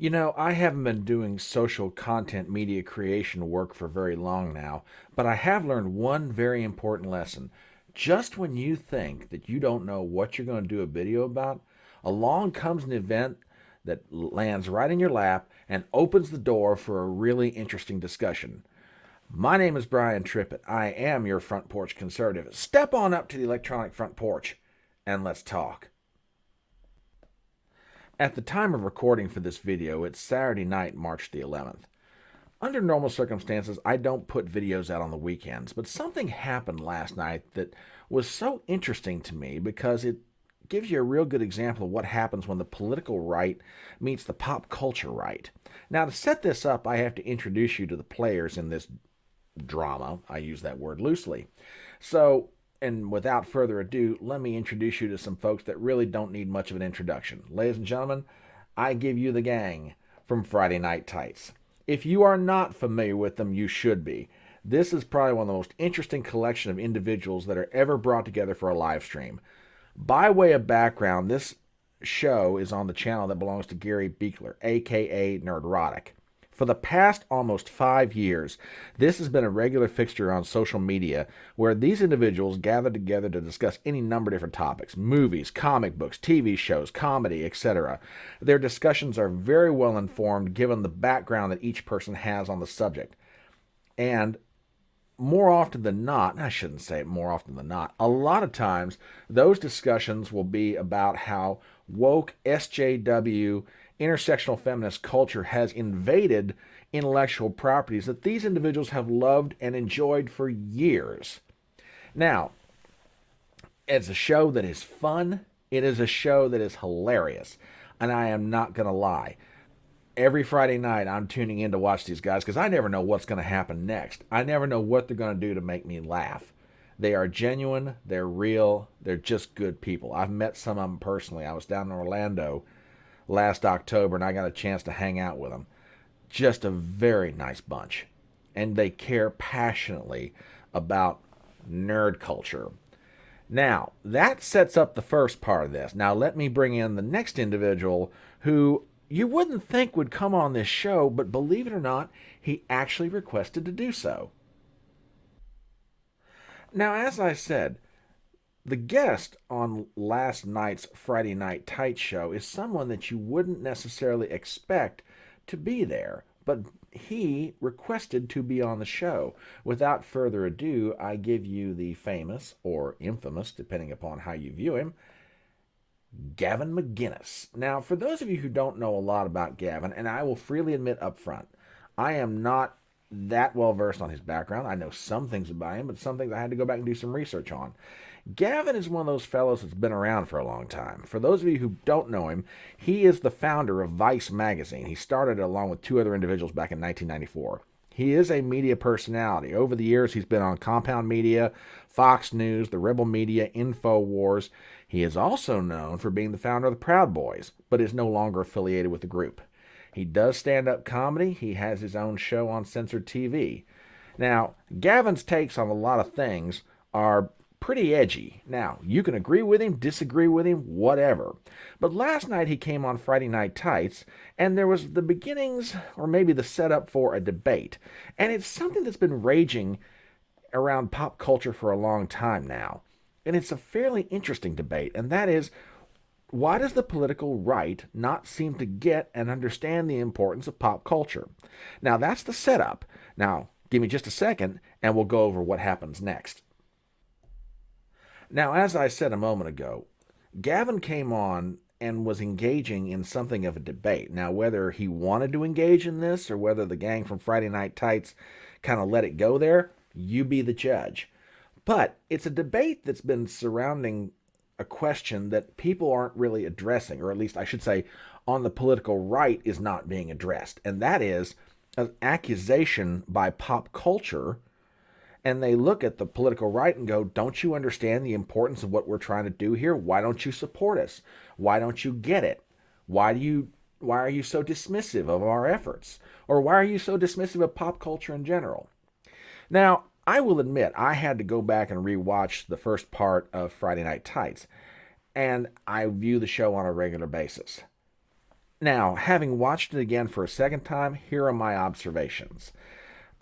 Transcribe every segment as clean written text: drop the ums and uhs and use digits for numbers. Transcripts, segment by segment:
I haven't been doing social content media creation work for very long now, but I have learned one very important lesson. Just when you think that you don't know what you're going to do a video about, along comes an event that lands right in your lap and opens the door for a really interesting discussion. My name is Brian Trippett. I am your front porch conservative. Step on up to the electronic front porch and let's talk. At the time of recording for this video, it's Saturday night, March the 11th. Under normal circumstances, I don't put videos out on the weekends, but something happened last night that was so interesting to me because it gives you a real good example of what happens when the political right meets the pop culture right. Now, to set this up, I have to introduce you to the players in this drama. I use that word loosely. So, and without further ado, let me introduce you to some folks that really don't need much of an introduction. Ladies and gentlemen, I give you the gang from Friday Night Tights. If you are not familiar with them, you should be. This is probably one of the most interesting collection of individuals that are ever brought together for a live stream. By way of background, this show is on the channel that belongs to Gary Beekler, aka Nerdrotic. For the past almost 5 years, this has been a regular fixture on social media where these individuals gather together to discuss any number of different topics: movies, comic books, TV shows, comedy, etc. Their discussions are very well informed given the background that each person has on the subject. And more often than not, I shouldn't say more often than not, a lot of times those discussions will be about how woke SJW intersectional feminist culture has invaded intellectual properties that these individuals have loved and enjoyed for years. Now, it's a show that is fun. It is a show that is hilarious. And I am not going to lie. Every Friday night, I'm tuning in to watch these guys because I never know what's going to happen next. I never know what they're going to do to make me laugh. They are genuine. They're real. They're just good people. I've met some of them personally. I was down in Orlando last October and I got a chance to hang out with them. Just a very nice bunch. And they care passionately about nerd culture. Now, that sets up the first part of this. Now, let me bring in the next individual who you wouldn't think would come on this show, but believe it or not, he actually requested to do so. Now, as I said, the guest on last night's Friday Night Tight show is someone that you wouldn't necessarily expect to be there, but he requested to be on the show. Without further ado, I give you the famous, or infamous, depending upon how you view him, Gavin McGinnis. Now, for those of you who don't know a lot about Gavin, and I will freely admit up front, I am not that well versed on his background. I know some things about him, but some things I had to go back and do some research on. Gavin is one of those fellows that's been around for a long time. For those of you who don't know him, he is the founder of Vice magazine. He started it along with two other individuals back in 1994. He is a media personality. Over the years, he's been on Compound Media, Fox News, the Rebel Media, InfoWars. He is also known for being the founder of the Proud Boys, but is no longer affiliated with the group. He does stand-up comedy. He has his own show on Censored TV. Now, Gavin's takes on a lot of things are pretty edgy. Now, you can agree with him, disagree with him, whatever. But last night he came on Friday Night Tights, and there was the beginnings, or maybe the setup for a debate. And it's something that's been raging around pop culture for a long time now. And it's a fairly interesting debate, and that is, why does the political right not seem to get and understand the importance of pop culture? Now, that's the setup. Now, give me just a second, and we'll go over what happens next. Now, as I said a moment ago, Gavin came on and was engaging in something of a debate. Now, whether he wanted to engage in this or whether the gang from Friday Night Tights kind of let it go there, you be the judge. But it's a debate that's been surrounding a question that people aren't really addressing, or at least I should say on the political right is not being addressed. And that is an accusation by pop culture, and they look at the political right and go, don't you understand the importance of what we're trying to do here? Why don't you support us? Why don't you get it? Why are you so dismissive of our efforts? Or why are you so dismissive of pop culture in general? Now, I will admit, I had to go back and rewatch the first part of Friday Night Tights, and I view the show on a regular basis. Now, having watched it again for a second time, here are my observations.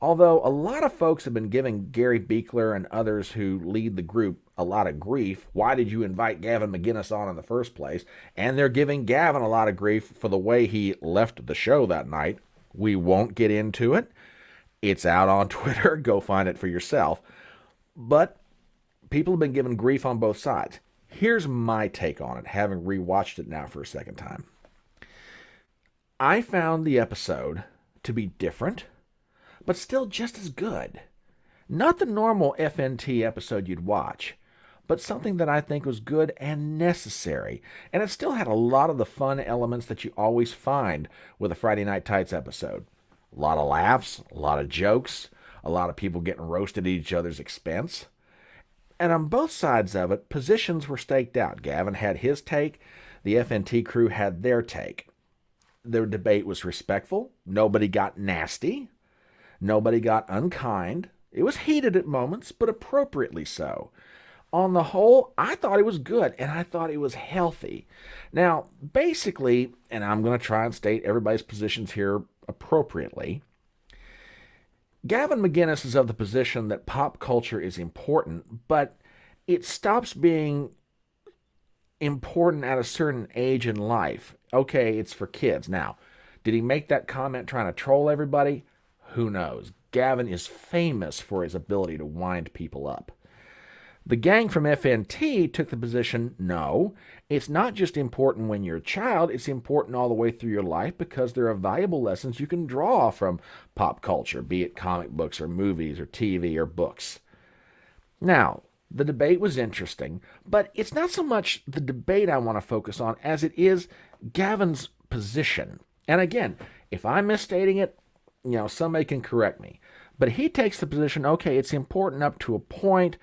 Although a lot of folks have been giving Gary Beekler and others who lead the group a lot of grief, why did you invite Gavin McInnes on in the first place? And they're giving Gavin a lot of grief for the way he left the show that night. We won't get into it. It's out on Twitter. Go find it for yourself. But people have been given grief on both sides. Here's my take on it, having rewatched it now for a second time. I found the episode to be different, but still just as good. Not the normal FNT episode you'd watch, but something that I think was good and necessary. And it still had a lot of the fun elements that you always find with a Friday Night Tights episode. A lot of laughs, a lot of jokes, a lot of people getting roasted at each other's expense. And on both sides of it, positions were staked out. Gavin had his take, the FNT crew had their take. Their debate was respectful. Nobody got nasty. Nobody got unkind. It was heated at moments, but appropriately so. On the whole, I thought it was good, and I thought it was healthy. Now, basically, and I'm going to try and state everybody's positions here appropriately, Gavin McInnes is of the position that pop culture is important, but it stops being important at a certain age in life. Okay, it's for kids. Now, did he make that comment trying to troll everybody? Who knows? Gavin is famous for his ability to wind people up. The gang from FNT took the position, no, it's not just important when you're a child, it's important all the way through your life because there are valuable lessons you can draw from pop culture, be it comic books or movies or TV or books. Now, the debate was interesting, but it's not so much the debate I want to focus on as it is Gavin's position. And again, if I'm misstating it, somebody can correct me. But he takes the position, okay, it's important up to a point,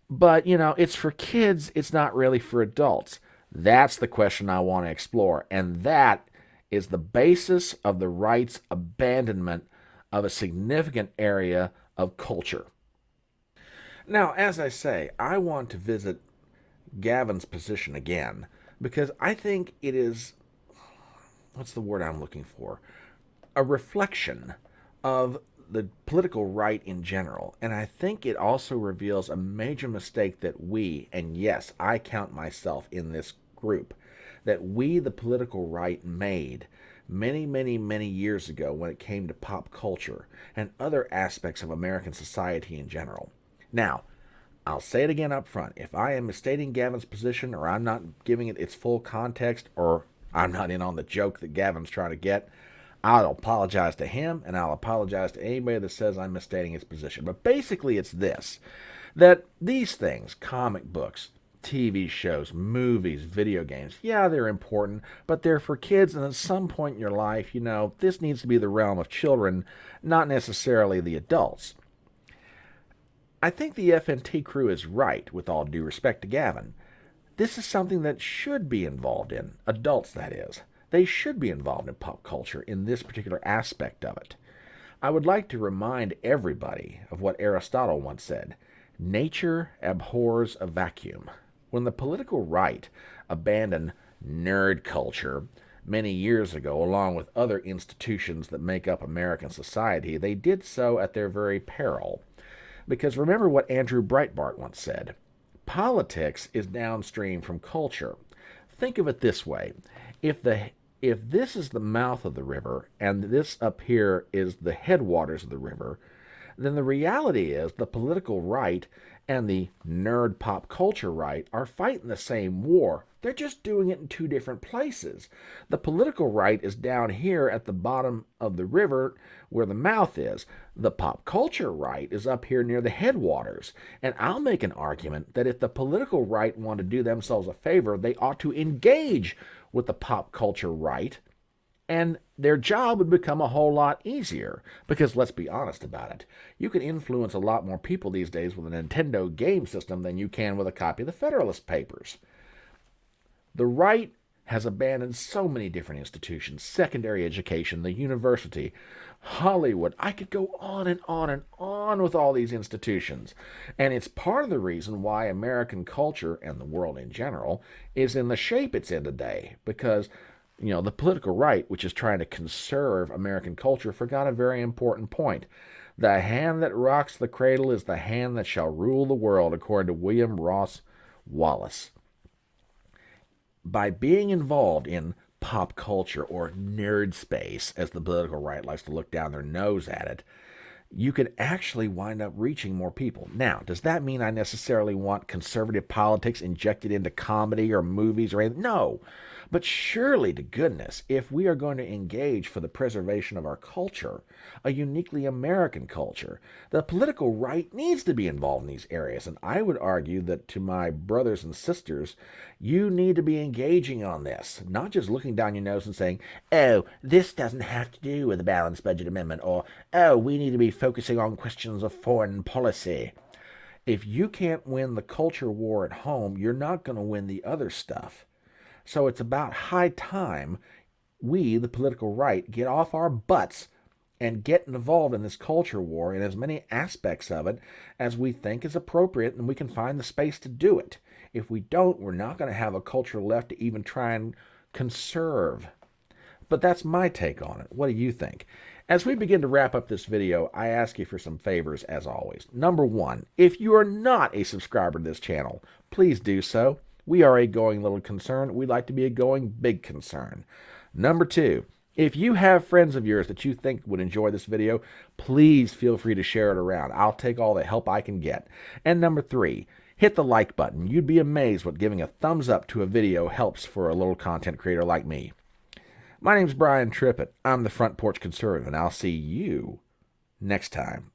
but, it's for kids, it's not really for adults. That's the question I want to explore, and that is the basis of the right's abandonment of a significant area of culture. Now, as I say, I want to visit Gavin's position again because I think it is, what's the word I'm looking for? A reflection of the political right in general. And I think it also reveals a major mistake that we, and yes, I count myself in this group, that we, the political right, made many, many, many years ago when it came to pop culture and other aspects of American society in general. Now, I'll say it again up front. If I am misstating Gavin's position or I'm not giving it its full context or I'm not in on the joke that Gavin's trying to get, I'll apologize to him, and I'll apologize to anybody that says I'm misstating his position. But basically it's this, that these things, comic books, TV shows, movies, video games, yeah, they're important, but they're for kids, and at some point in your life, this needs to be the realm of children, not necessarily the adults. I think the FNT crew is right, with all due respect to Gavin. This is something that should be involved in, adults that is. They should be involved in pop culture in this particular aspect of it. I would like to remind everybody of what Aristotle once said, nature abhors a vacuum. When the political right abandoned nerd culture many years ago, along with other institutions that make up American society, they did so at their very peril. Because remember what Andrew Breitbart once said, politics is downstream from culture. Think of it this way. If this is the mouth of the river and this up here is the headwaters of the river, then the reality is the political right and the nerd pop culture right are fighting the same war. They're just doing it in two different places. The political right is down here at the bottom of the river where the mouth is. The pop culture right is up here near the headwaters. And I'll make an argument that if the political right want to do themselves a favor, they ought to engage with the pop culture right, and their job would become a whole lot easier. Because let's be honest about it, you can influence a lot more people these days with a Nintendo game system than you can with a copy of the Federalist Papers. The right has abandoned so many different institutions, secondary education, the university, Hollywood. I could go on and on and on with all these institutions. And it's part of the reason why American culture, and the world in general, is in the shape it's in today. Because The political right, which is trying to conserve American culture, forgot a very important point. The hand that rocks the cradle is the hand that shall rule the world, according to William Ross Wallace. By being involved in pop culture or nerd space, as the political right likes to look down their nose at it, you could actually wind up reaching more people. Now, does that mean I necessarily want conservative politics injected into comedy or movies or anything? No. But surely to goodness, if we are going to engage for the preservation of our culture, a uniquely American culture, the political right needs to be involved in these areas. And I would argue that to my brothers and sisters, you need to be engaging on this, not just looking down your nose and saying, oh, this doesn't have to do with the balanced budget amendment, or, oh, we need to be focusing on questions of foreign policy. If you can't win the culture war at home, you're not going to win the other stuff. So it's about high time we, the political right, get off our butts and get involved in this culture war in as many aspects of it as we think is appropriate, and we can find the space to do it. If we don't, we're not going to have a culture left to even try and conserve. But that's my take on it. What do you think? As we begin to wrap up this video, I ask you for some favors as always. Number one, if you are not a subscriber to this channel, please do so. We are a going little concern. We'd like to be a going big concern. Number two, if you have friends of yours that you think would enjoy this video, please feel free to share it around. I'll take all the help I can get. And number three, hit the like button. You'd be amazed what giving a thumbs up to a video helps for a little content creator like me. My name's Brian Trippett. I'm the Front Porch Conservative, and I'll see you next time.